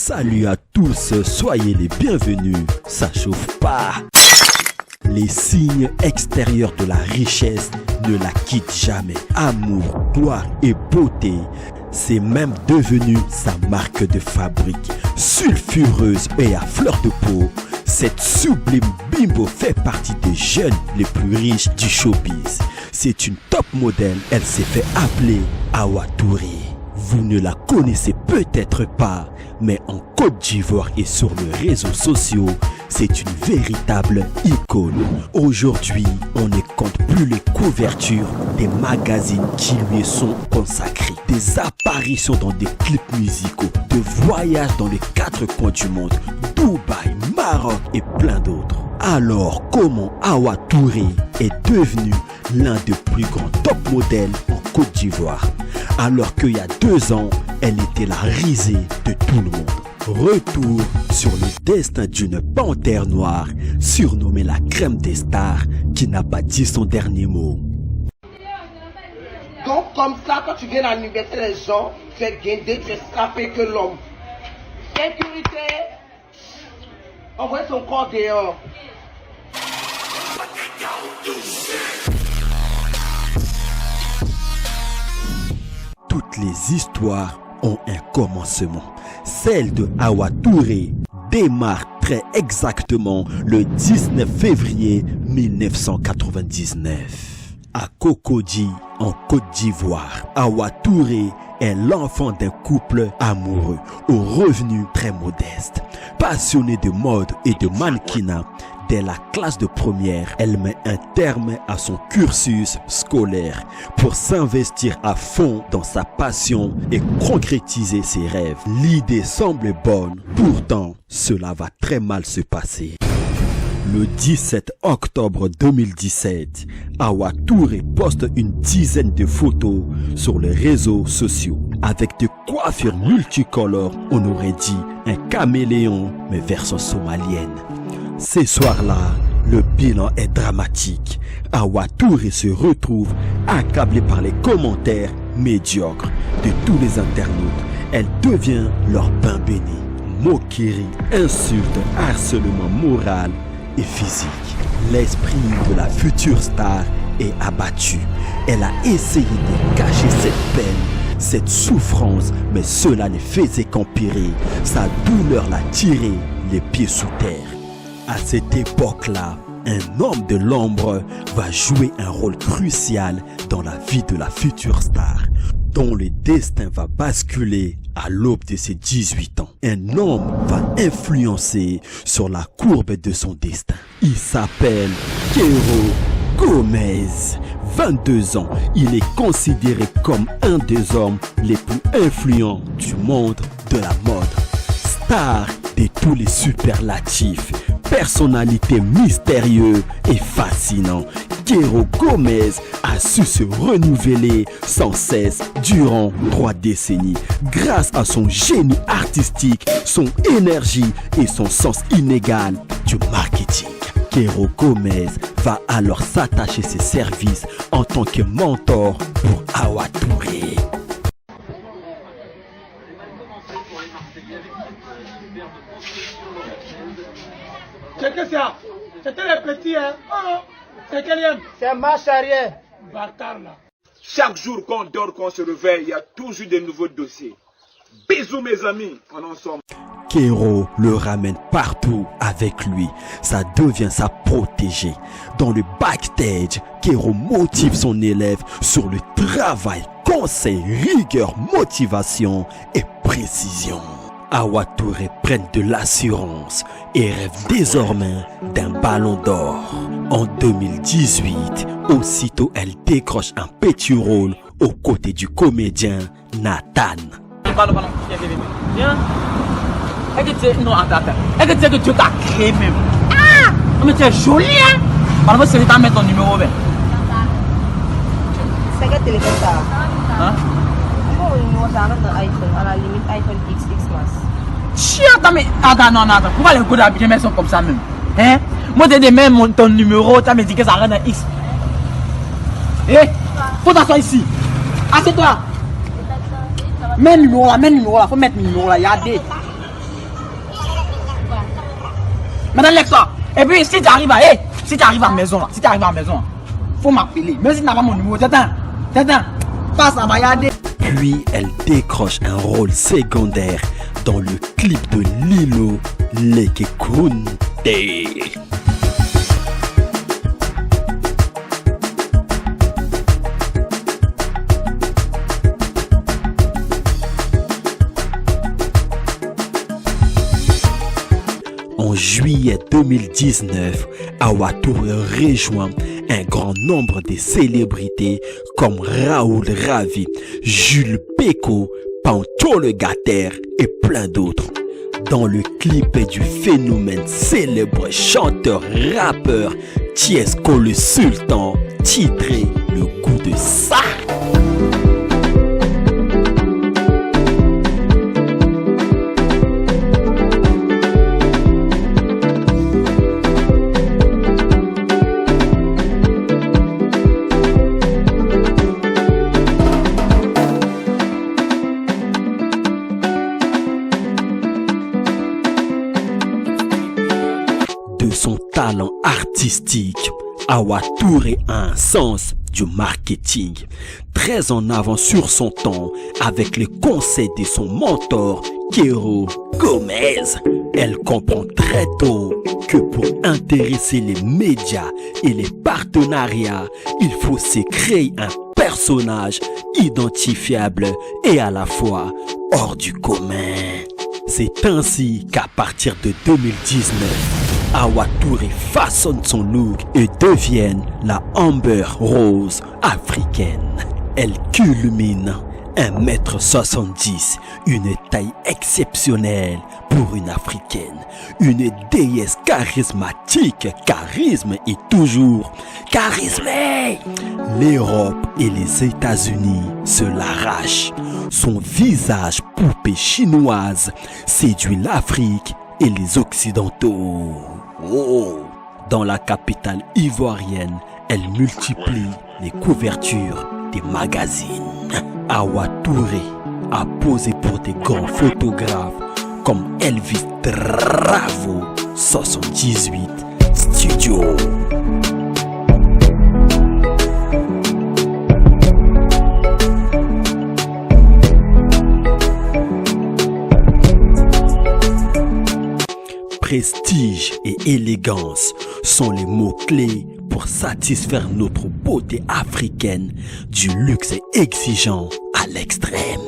Salut à tous, soyez les bienvenus, ça chauffe pas. Les signes extérieurs de la richesse ne la quittent jamais. Amour, gloire et beauté, c'est même devenu sa marque de fabrique. Sulfureuse et à fleur de peau, cette sublime bimbo fait partie des jeunes les plus riches du showbiz. C'est une top modèle, elle s'est fait appeler Hawa Touré. Vous ne la connaissez peut-être pas, mais en Côte d'Ivoire et sur les réseaux sociaux, c'est une véritable icône. Aujourd'hui, on ne compte plus les couvertures des magazines qui lui sont consacrés. Des apparitions dans des clips musicaux, de voyages dans les 4 coins du monde, Dubaï, Maroc et plein d'autres. Alors, comment Hawa Touré est devenu l'un des plus grands top modèles en Côte d'Ivoire, alors qu'il y a 2 ans, elle était la risée de tout le monde. Retour sur le destin d'une panthère noire, surnommée la crème des stars, qui n'a pas dit son dernier mot. Donc comme ça, quand tu viens à l'université, les gens, tu es guindé, tu es scrapé que l'homme. Sécurité, envoyez son corps dehors. Toutes les histoires ont un commencement. Celle de Hawa Touré démarre très exactement le 19 février 1999. À Cocody, en Côte d'Ivoire, Hawa Touré est l'enfant d'un couple amoureux aux revenus très modestes. Passionnée de mode et de mannequinat, dès la classe de première, elle met un terme à son cursus scolaire pour s'investir à fond dans sa passion et concrétiser ses rêves. L'idée semble bonne, pourtant cela va très mal se passer. Le 17 octobre 2017, Hawa Touré poste une dizaine de photos sur les réseaux sociaux. Avec des coiffures multicolores, on aurait dit un caméléon, mais version somalienne. Ces soirs-là, le bilan est dramatique. Hawa Touré se retrouve accablée par les commentaires médiocres de tous les internautes. Elle devient leur pain béni. Moqueries, insultes, harcèlement moral et physique. L'esprit de la future star est abattu. Elle a essayé de cacher cette peine, cette souffrance, mais cela ne faisait qu'empirer. Sa douleur l'a tiré les pieds sous terre. À cette époque-là, un homme de l'ombre va jouer un rôle crucial dans la vie de la future star, dont le destin va basculer à l'aube de ses 18 ans. Un homme va influencer sur la courbe de son destin. Il s'appelle Kéro Gomez. 22 ans, il est considéré comme un des hommes les plus influents du monde de la mode. Star de tous les superlatifs, personnalité mystérieuse et fascinant, Kéro Gomez a su se renouveler sans cesse durant 3 décennies grâce à son génie artistique, son énergie et son sens inégal du marketing. Kéro Gomez va alors s'attacher ses services en tant que mentor pour Hawa Touré. C'est que ça? C'était les petits, hein? Oh, c'est quel? C'est marche arrière. Bâtard là. Chaque jour qu'on dort, qu'on se réveille, il y a toujours de nouveaux dossiers. Bisous mes amis, on en somme. Kéro le ramène partout avec lui. Ça devient sa protégée. Dans le backstage, Kéro motive son élève sur le travail, conseil, rigueur, motivation et précision. Hawa Touré prend de l'assurance et rêve désormais d'un ballon d'or. En 2018, aussitôt elle décroche un petit rôle aux côtés du comédien Nathan. Pardon, viens. Est-ce que tu sais que Dieu t'a créé même? Ah! Mais tu es jolie, hein? Pardon, c'est de mettre ton numéro 20. C'est quel téléphone ça? Hein? Mon numéro ça avec un iPhone, à la limite iPhone XX Max. Attends, mais attends. Pourquoi les codes d'habitude sont comme ça même? Hein? Moi, j'ai même ton numéro, tu m'as dit que ça rend un X. Eh? Faut t'asseoir ici. Assieds-toi. Mets le numéro là, faut mettre le numéro là, il y a des. Maintenant, lève-toi. Et puis, si tu arrives à la maison, faut m'appeler. Même si tu n'as pas mon numéro, t'attends. Passe à Bayade. Puis elle décroche un rôle secondaire dans le clip de Lilo Lekekunde. En juillet 2019, Hawa Touré rejoint un grand nombre de célébrités comme Raoul Ravi, Jules Péco, Pancho le Gater et plein d'autres. Dans le clip du phénomène célèbre chanteur-rappeur Tiesco le Sultan, titré Le goût de ça. De son talent artistique, Hawa Touré a un sens du marketing, très en avant sur son temps avec les conseils de son mentor Kero Gomez. Elle comprend très tôt que pour intéresser les médias et les partenariats, il faut se créer un personnage identifiable et à la fois hors du commun. C'est ainsi qu'à partir de 2019, Hawa Touré façonne son look et devient la Amber Rose africaine. Elle culmine 1m70, une taille exceptionnelle pour une africaine, une déesse charismatique, charisme et toujours charismée. L'Europe et les États-Unis se l'arrachent. Son visage poupée chinoise séduit l'Afrique et les Occidentaux. Oh. Dans la capitale ivoirienne, elle multiplie les couvertures des magazines. Hawa Touré a posé pour des grands photographes comme Elvis Bravo 78 Studio. Prestige et élégance sont les mots-clés pour satisfaire notre beauté africaine du luxe exigeant à l'extrême.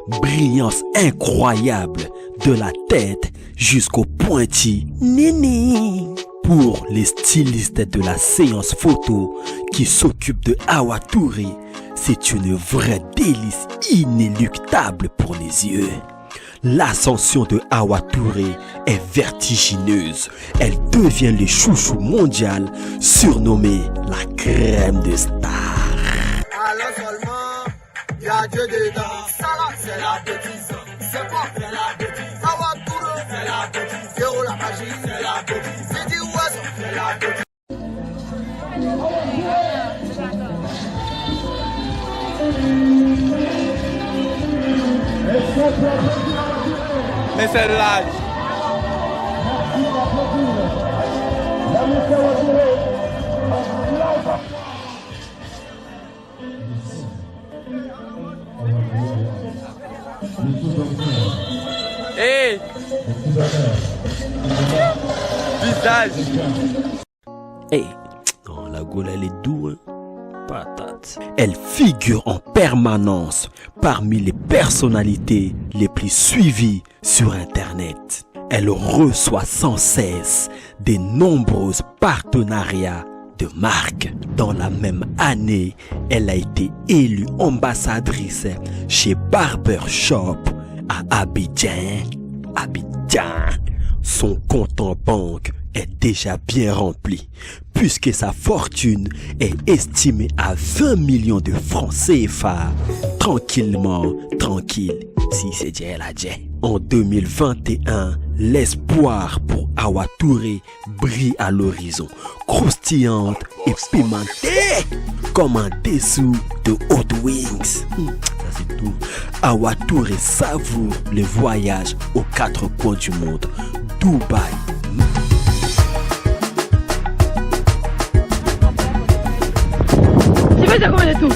Brillance incroyable de la tête jusqu'au pointu nini. Pour les stylistes de la séance photo qui s'occupent de Hawa Touré, c'est une vraie délice inéluctable pour les yeux. L'ascension de Hawa Touré est vertigineuse. Elle devient le chouchou mondial, surnommé la crème de stars. Alors seulement, y a Dieu dedans. Ça là, c'est la bêtise. C'est quoi? C'est la bêtise. Hawa Touré, c'est la bêtise. Zéro la magie, c'est la bêtise. C'est du oiseau, c'est la bêtise. Mais c'est l'âge. Hey! Visage! Hey! Oh, la Gaule, elle est douce, hein? Patate. Elle figure en permanence parmi les personnalités les plus suivies sur Internet. Elle reçoit sans cesse de nombreux partenariats de marques. Dans la même année, elle a été élue ambassadrice chez Barbershop à Abidjan. Son compte en banque est déjà bien rempli puisque sa fortune est estimée à 20 millions de francs CFA. Tranquille, si c'est Dieu la Dieu. En 2021, l'espoir pour Hawa Touré brille à l'horizon, croustillante et pimentée comme un dessous de Hot Wings. Ça c'est tout. Hawa Touré savoure le voyage aux 4 coins du monde. Dubaï. Coisa como é tu?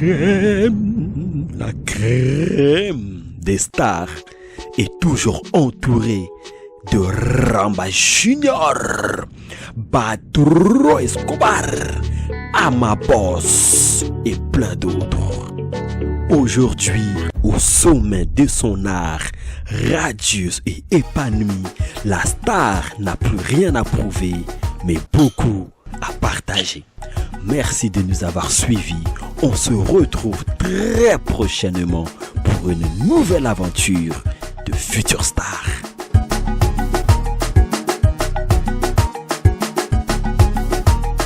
La crème des stars est toujours entourée de Ramba Junior, Badro Escobar, Amaboss et plein d'autres. Aujourd'hui, au sommet de son art, radieuse et épanouie, la star n'a plus rien à prouver, mais beaucoup à partager. Merci de nous avoir suivis. On se retrouve très prochainement pour une nouvelle aventure de Future Star.